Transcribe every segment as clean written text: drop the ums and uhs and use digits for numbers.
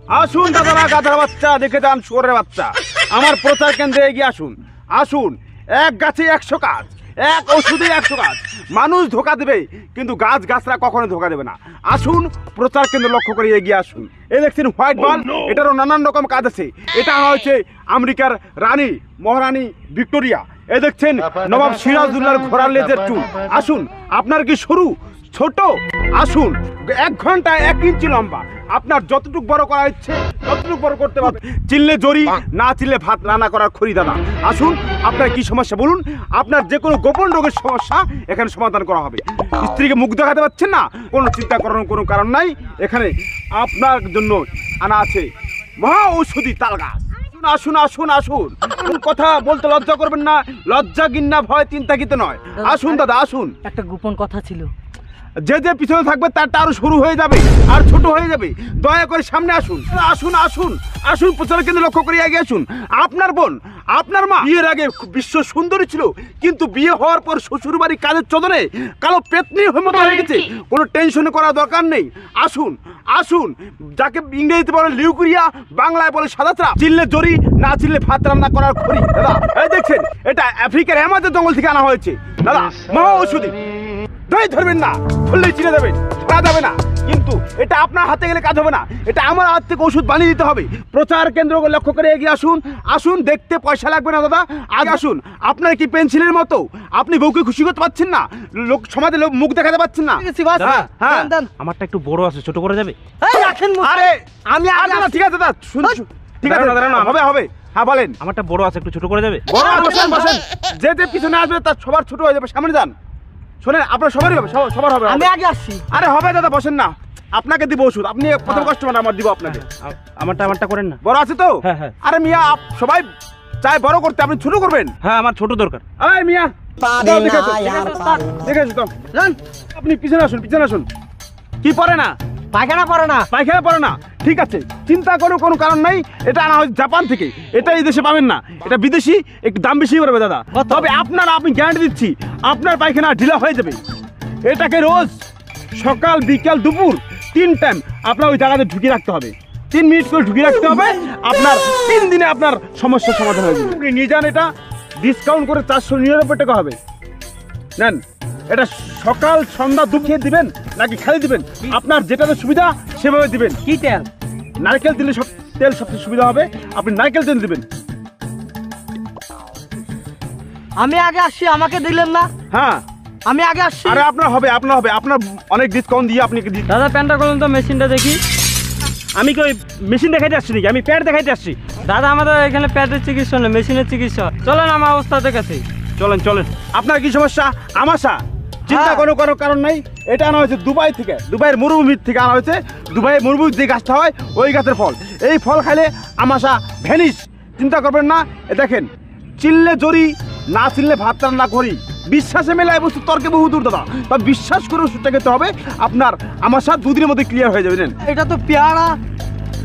আসুন দাদারা, গাধার বাচ্চা দেখে যান, শুয়োরের বাচ্চা, আমার প্রচার কেন্দ্রে এগিয়ে আসুন। আসুন, এক গাছে 100 কাজ, এক ওষুধে 100 কাজ। মানুষ ধোকা দেবে কিন্তু গাছ গাছরা কখনো ধোকা দেবে না। আসুন, প্রচার কেন্দ্র লক্ষ্য করে এগিয়ে আসুন। এই দেখছেন হোয়াইট বল, এটারও নানান রকম কাজ আছে। এটা আনা হয়েছে আমেরিকার রানী মহারানী ভিক্টোরিয়া। এই দেখছেন নবাব সিরাজউদ্দৌলার ঘোড়ার লেজের চুল। আসুন, আপনার কি সরু ছোট? আসুন, 1 ঘন্টায় 1 ইঞ্চি লম্বা। আপনার যতটুকু বড় করা ইচ্ছে ততটুকু বড় করতে পারবে। চিল্লে জরি, না চিল্লে ভাত রান্না করার খড়ি দাদা। আসুন, আপনার কি সমস্যা বলুন। আপনার যে কোনো গোপন রোগের সমস্যা এখানে সমাধান করা হবে। স্ত্রীকে মুখ দেখাতে পারছেন না, কোনো চিন্তা করার কোনো কারণ নাই। এখানে আপনার জন্য আনা আছে মহা ঔষধি তাল গাছ। আসুন আসুন আসুন, কথা বলতে লজ্জা করবেন না। লজ্জা ঘৃণা ভয় চিন্তাকিত নয়। আসুন দাদা আসুন। একটা গোপন কথা ছিল, যে যে পিছনে থাকবে তারটা আরো শুরু হয়ে যাবে আর ছোট হয়ে যাবে। দয়া করে সামনে আসুন আসুন আসুন আসুন, প্রচার কেন্দ্রে লক্ষ্য করে এগিয়ে আসুন। আপনার বোন, আপনার মা বিয়ের আগে বিশ্ব সুন্দরী ছিল, কিন্তু বিয়ে হওয়ার পর শ্বশুর বাড়ি কাজের চদনে কালো পেতনির মতো হয়ে গেছে। কোনো টেনশন করার দরকার নেই। আসুন আসুন, যাকে ইংরেজিতে বলে লিউকুরিয়া, বাংলায় বলে সাদা চাপ। চিল্লে জরি, না চিল্লে ভাত রান্না করার খড়ি দাদা। এই দেখছেন, এটা আফ্রিকার অ্যামাজন জঙ্গল থেকে আনা হয়েছে দাদা, মহা ঔষধি। ধরে ধরবেন না, ধরলেই চিনে যাবেন, ধরা যাবে না। কিন্তু এটা আপনার হাতে গেলে কাজ হবে না, এটা আমার হাত থেকে ওষুধ বানিয়ে দিতে হবে। প্রচার কেন্দ্রকে লক্ষ্য করে এগিয়ে আসুন। আসুন, দেখতে পয়সা লাগবে না দাদা, আগে আসুন। আপনার কি পেন্সিলের মতো আপনি বউকে খুশি করতে পারছেন না, লোক সমাজে মুখ দেখাতে পারছেন না? হ্যাঁ, আমারটা একটু বড় আছে, ছোট করে যাবে? আরে আমি আগে, ঠিক আছে দাদা, ঠিক আছে হবে হবে। হ্যাঁ বলেন। আমারটা বড় আছে, একটু ছোট করে যাবে? বড় বসেন বসেন, যে যে পিছনে আসবে তার সবার ছোট হয়ে যাবে। সামনে যান। শোনেন, আপনার সবারই হবে, সবার হবে। আমি আগে আসছি। আরে হবে দাদা, বসেন না, আপনাকে দিব ওষুধ। আপনি প্রথম কাস্টমার, আমার দিব আপনাকে। আমারটা করেন না। বড় আছে তো? হ্যাঁ হ্যাঁ। আরে মিয়া, সবাই চাই বড় করতে, আপনি ছোট করবেন? হ্যাঁ, আমার ছোট দরকার। আরে মিয়া দেখেছো তো, আপনি পিছনে আসুন, পিছনে আসুন। কি পরে না? পায়খানা পড়ে না। পায়খানা পরে না, ঠিক আছে, চিন্তা করার কোনো কারণ নাই। এটা আনা হয়েছে জাপান থেকে, এটা এই দেশে পাবেন না। এটা বিদেশি, একটু দাম বেশি পড়বে দাদা। তবে আমি গ্যারান্টি দিচ্ছি, আপনার পায়খানা ঢিলা হয়ে যাবে। এটাকে রোজ সকাল বিকাল দুপুর 3 টাইম আপনার ওই জায়গাতে ঢুকিয়ে রাখতে হবে। 3 মিনিট করে ঢুকিয়ে রাখতে হবে। আপনার 3 দিনে আপনার সমস্যার সমাধান হয়ে যাবে। আপনি নিয়ে যান, এটা ডিসকাউন্ট করে 499 টাকা হবে। নেন, এটা সকাল সন্ধ্যা দুপুরে দিবেন নাকি খালি দিবেন, আপনার যেটাতে সুবিধা সেভাবে দিবেন। কি তেল? নারকেল দিলে তেল সবচেয়ে সুবিধা হবে, আপনি নারকেল তেল দিবেন। আমি আগে আসছি, আমাকে দিলেন না? হ্যাঁ, আমি আগে আসছি। আরে আপনার হবে, আপনার অনেক ডিসকাউন্ট দিয়ে আপনি দাদা প্যান্টটা করুন তো, মেশিনটা দেখি। আমি কি ওই মেশিন দেখাইতে আসছি নাকি? আমি প্যাড দেখাইতে আসছি। দাদা আমাদের এখানে প্যাডের চিকিৎসা নেই, মেশিনের চিকিৎসা। চলেন আমার ওস্তাদের কাছে। চলেন চলেন। আপনার কি সমস্যা? আমাশা? চিন্তা কোনো কারণ নাই। এটা আনা হয়েছে দুবাই থেকে, দুবাইয়ের মরুভূমির থেকে আনা হয়েছে। দুবাইয়ের মরুভূমির যে গাছটা হয় ওই গাছের ফল। এই ফল খাইলে আমাশা ভ্যানিশ। চিন্তা করবেন না। দেখেন, চিল্লে জরি, না চিল্লে ভাত রান্না করি। বিশ্বাসে মেলায় বস্তু তর্কে বহু দূর দাদা। তবে বিশ্বাস করে ওষুধটা খেতে হবে, আপনার আমাশা 2 দিনের মধ্যে ক্লিয়ার হয়ে যাবে। এটা তো পেয়ারা।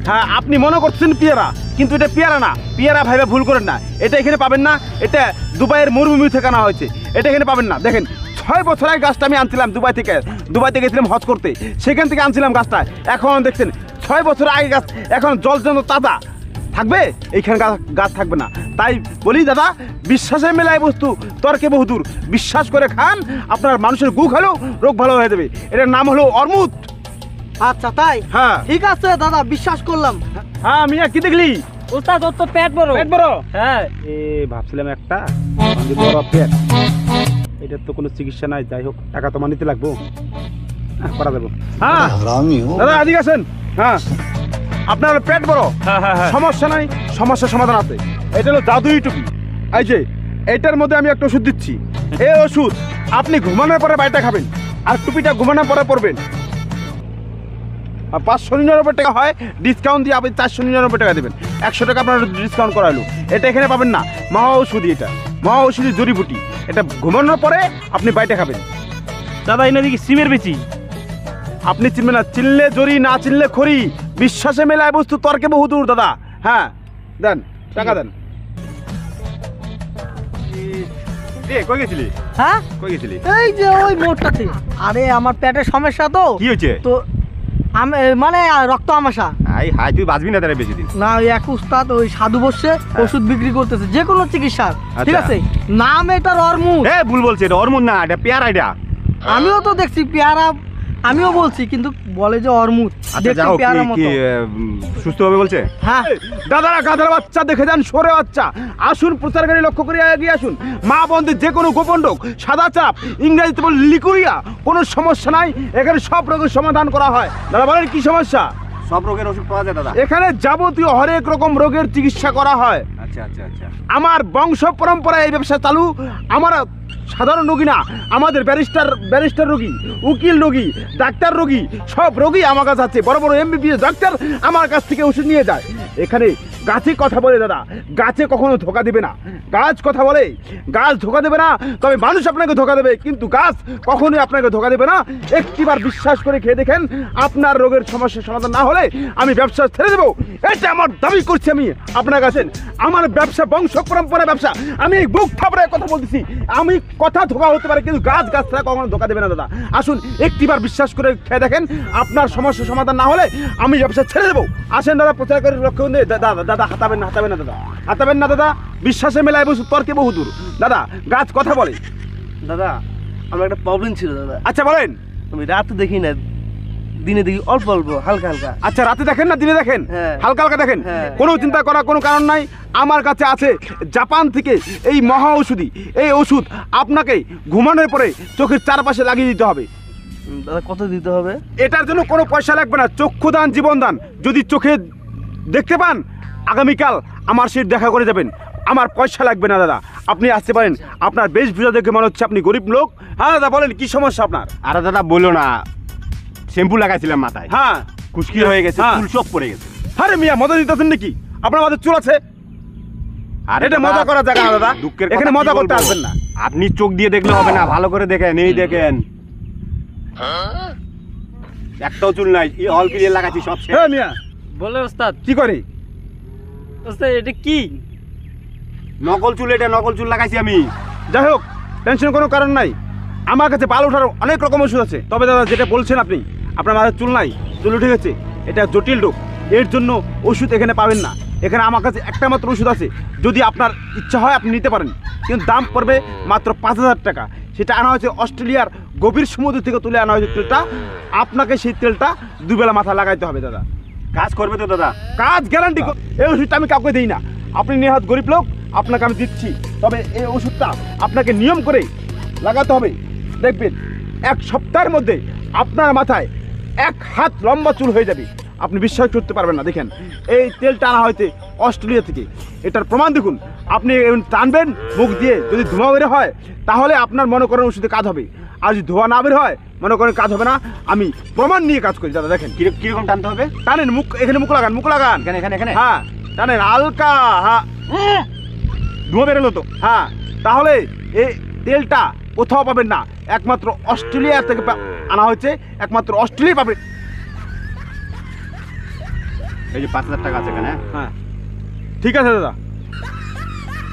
হ্যাঁ, আপনি মনে করছেন পেয়ারা, কিন্তু এটা পেয়ারা না। পেয়ারা ভাইবা ভুল করেন না, এটা এখানে পাবেন না। এটা দুবাইয়ের মরুভূমি থেকে আনা হয়েছে, এটা এখানে পাবেন না। দেখেন, 6 বছর আগে গাছটা আমি আনছিলাম দুবাই থেকে গেছিলাম হজ করতে, সেখান থেকে আনছিলাম গাছটা। এখন দেখছেন 6 বছর আগে গাছ, এখন জল যেন তাজা থাকবে, এইখানে গাছ থাকবে না। তাই বলি দাদা, বিশ্বাসে মেলায় বস্তু তর্কে বহুদূর। বিশ্বাস করে খান, আপনার মানুষের গু খেলেও রোগ ভালো হয়ে যাবে। এটার নাম হলো অর্মুদ। আচ্ছা তাই? হ্যাঁ ঠিক আছে দাদা, বিশ্বাস করলাম। হ্যাঁ মিয়া, কি দেখলি? ওস্তাদ, ওর তো পেট বড়। পেট বড়? হ্যাঁ। ভাবছিলাম একটা বড় পেট, এটার তো কোনো চিকিৎসা নাই। যাই হোক, টাকা তো নিতে লাগবো, করা যাবো। হ্যাঁ দাদা, আদিকে আছেন? হ্যাঁ, আপনার পেট বড়, সমস্যা নাই, সমস্যার সমাধান আছে। এটা হলো জাদুই টুপি। এই যে এটার মধ্যে আমি একটা ওষুধ দিচ্ছি। এই ওষুধ আপনি ঘুমানোর পরে বাইটা খাবেন, আর টুপিটা ঘুমানোর পরে পরবেন। আর 599 টাকা হয়, ডিসকাউন্ট দিয়ে আপনি 499 টাকা দেবেন। 100 টাকা আপনার ডিসকাউন্ট করালো। এটা এখানে পাবেন না। মহা ঔষধি, এটা মহা ঔষধি জড়িবুটি। এটা ঘুমানোর পরে আপনি বাইটা খাবেন। দাদা এনে দেখি সিমের বেচি। আপনি চিনবেন না, চিনলে জরি, না চিনলে খড়ি। বিশ্বাসে মেলায় বস্তু তর্কে বহুদূর দাদা। হ্যাঁ, দেন টাকা দেন। কই গেছিলি? হ্যাঁ, কই গেছিলি? এই যে ওই মোড়টাতে। আরে আমার পেটের সমস্যা তো। কি হয়েছে? তো মানে রক্ত আমাশা। হাই হাই, তুই বাঁচবি না তারা বেশি দিন। না ওই এক উস্তাদ ওই সাধু বসে ওষুধ বিক্রি করতেছে যে কোনো চিকিৎসার, ঠিক আচ্ছা। আছে? নাম এটার অরমুদ। এ ভুল বলছে, এটা হরমোন না, এটা পেয়ারা এটা। আমিও তো দেখছি পেয়ারা, আমিও বলছি কিন্তু বলে যে অরমুদ, আচ্ছা দেখতে যাও, পেয়ারার মতো। সুস্থ হবে বলছে? হ্যাঁ। দাদারা গাধার বাচ্চা দেখে যান, সরে বাচ্চা আসুন, প্রচারকারী লক্ষ্য করে এগিয়ে আসুন। মা বন্ধের যে কোনো গোপন রোগ, সাদা চাপ, ইংরেজিতে বলে লিকুরিয়া, কোনো সমস্যা নাই, এখানে সব রোগের সমাধান করা হয়। দাদা বলেন কি সমস্যা? সব রোগের ওষুধ পাওয়া যায় দাদা? এখানে যাবতীয় হরেক রকম রোগের চিকিৎসা করা হয়। আচ্ছা আচ্ছা আচ্ছা। আমার বংশ পরম্পরায় এই ব্যবসা চালু। আমার সাধারণ রোগী না, আমাদের ব্যারিস্টার রোগী, উকিল রোগী, ডাক্তার রোগী, সব রোগী আমার কাছে আছে। বড় বড় MBBS ডাক্তার আমার কাছ থেকে ওষুধ নিয়ে যায়। এখানে গাছে কথা বলে দাদা, গাছে কখনো ধোকা দেবে না। গাছ কথা বলে, গাছ ধোকা দেবে না, তবে মানুষ আপনাকে ধোকা দেবে, কিন্তু গাছ কখনোই আপনাকে ধোকা দেবে না। একটিবার বিশ্বাস করে খেয়ে দেখেন, আপনার রোগের সমস্যার সমাধান না হলে আমি ব্যবসা ছেড়ে দেবো। এটা আমার দাবি করছি আমি আপনার কাছে। আমার ব্যবসা বংশ পরম্পরা ব্যবসা, আমি বুক থাপড়ে কথা বলতেছি। আমি কথা ধোকা হতে পারে, কিন্তু গাছরা কখনো ধোকা দেবে না দাদা। আসুন একটিবার বিশ্বাস করে খেয়ে দেখেন, আপনার সমস্যার সমাধান না হলে আমি ব্যবসা ছেড়ে দেবো। আসেন দাদা, প্রচার করে লক্ষ্য নেই দাদা। দাদা হাতাবেন না, হাতাবেন না দাদা, হাতাবেন না দাদা। বিশ্বাসে মেলায় বসু, তর্কে বহুদূর। দাদা গাছ কথা বলে। দাদা আমার একটা প্রবলেম ছিল দাদা। আচ্ছা বলেন। আমি রাতে দেখি না, দিনে দেখি অল্প অল্প হালকা হালকা। আচ্ছা রাতে দেখেন না দিনে দেখেন? হ্যাঁ। হালকা হালকা দেখেন? হ্যাঁ। কোনো চিন্তা করার কোনো কারণ নাই। আমার কাছে আছে জাপান থেকে এই মহা ওষুধি। এই ওষুধ আপনাকে ঘুমানোর পরে চোখের চারপাশে লাগিয়ে দিতে হবে। দাদা কত দিতে হবে? এটার জন্য কোনো পয়সা লাগবে না, চক্ষুদান জীবনদান। যদি চোখে দেখতে পান, আগামীকাল আমার সাথে দেখা করে যাবেন, আমার পয়সা লাগবে না দাদা। আপনি আসতে পারেন। আপনার বেশভূষা দেখে মনে হচ্ছে আপনি গরিব লোক। হ্যাঁ দাদা বলেন কি সমস্যা আপনার? আরে দাদা বললো না, শ্যাম্পু লাগাইছিলাম মাথায়, হ্যাঁ খুশকি হয়ে গেছে, হ্যাঁ। চুল সব পড়ে গেছে। আরে মিয়া মজা দিতেছেন নাকি? আপনার মাথায় চুল আছে? আরে এটা দাদা, মজা করার জায়গা না দাদা, দুঃখের এখানে কথা কি মজা করতে বলবো? আসবেন না। আপনি চোখ দিয়ে দেখলে হবে না, ভালো করে দেখেন। এই দেখেন, একটাও চুল নাই, এই অল ক্লিয়ার লাগাচ্ছি সব শেষ। হ্যাঁ মিয়া বলে ওস্তাদ, কি করে? ওস্তাদ এটা কি? নকল চুল, এটা নকল চুল লাগাইছি আমি। যাই হোক, টেনশনের কোনো কারণ নাই। আমার কাছে বাল ওঠার অনেক রকম ওষুধ আছে। তবে দাদা যেটা বলছেন আপনি, আপনার মাথায় চুল নাই, চুল উঠে গেছে, এটা জটিল রোগ। এর জন্য ওষুধ এখানে পাবেন না। এখানে আমার কাছে একটা মাত্র ওষুধ আছে, যদি আপনার ইচ্ছা হয় আপনি নিতে পারেন, কিন্তু দাম পড়বে মাত্র 5,000 টাকা। সেটা আনা হয়েছে অস্ট্রেলিয়ার গভীর সমুদ্র থেকে তুলে আনা হয়েছে তেলটা। আপনাকে সেই তেলটা দুবেলা মাথা লাগাইতে হবে দাদা। কাজ করবে তো দাদা? কাজ গ্যারান্টি। এই ওষুধটা আমি কাউকে দিই না। আপনি নেহাত গরিব লোক, আপনাকে আমি দিচ্ছি। তবে এই ওষুধটা আপনাকে নিয়ম করে লাগাতে হবে। দেখবেন 1 সপ্তাহের মধ্যে আপনার মাথায় 1 হাত লম্বা চুল হয়ে যাবে। আপনি বিশ্বাস করতে পারবেন না। দেখেন এই তেলটা আনা হয়েছে অস্ট্রেলিয়া থেকে, এটার প্রমাণ দেখুন। আপনি টানবেন মুখ দিয়ে, যদি ধোঁয়া বের হয় তাহলে আপনার মনে করেন ওষুধে কাজ হবে, আর যদি ধোঁয়া না বের হয় মনে করেন কাজ হবে না। আমি প্রমাণ নিয়ে কাজ করি দাদা। দেখেন কিরকম টানতে হবে? টানেন মুখ, এখানে মুখ লাগান, মুখ লাগান। এখানে এখানে এখানে হ্যাঁ টানেন হালকা। হ্যাঁ ধোঁয়া বেরোলো তো? হ্যাঁ, তাহলে এই তেলটা কোথাও পাবেন না, একমাত্র অস্ট্রেলিয়া থেকে আনা হয়েছে, একমাত্র অস্ট্রেলিয়া পাবে। এই যে 5,000 টাকা আছে এখানে। হ্যাঁ ঠিক আছে দাদা,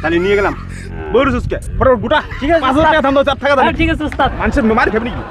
তাহলে নিয়ে গেলাম। বলুস ফটোফট গোটা। ঠিক আছে, 5,000 টাকা দাম দাও, 4 টাকা দাম। হ্যাঁ, ঠিক আছে ওস্তাদ। মানুষের মার খাবি নাকি?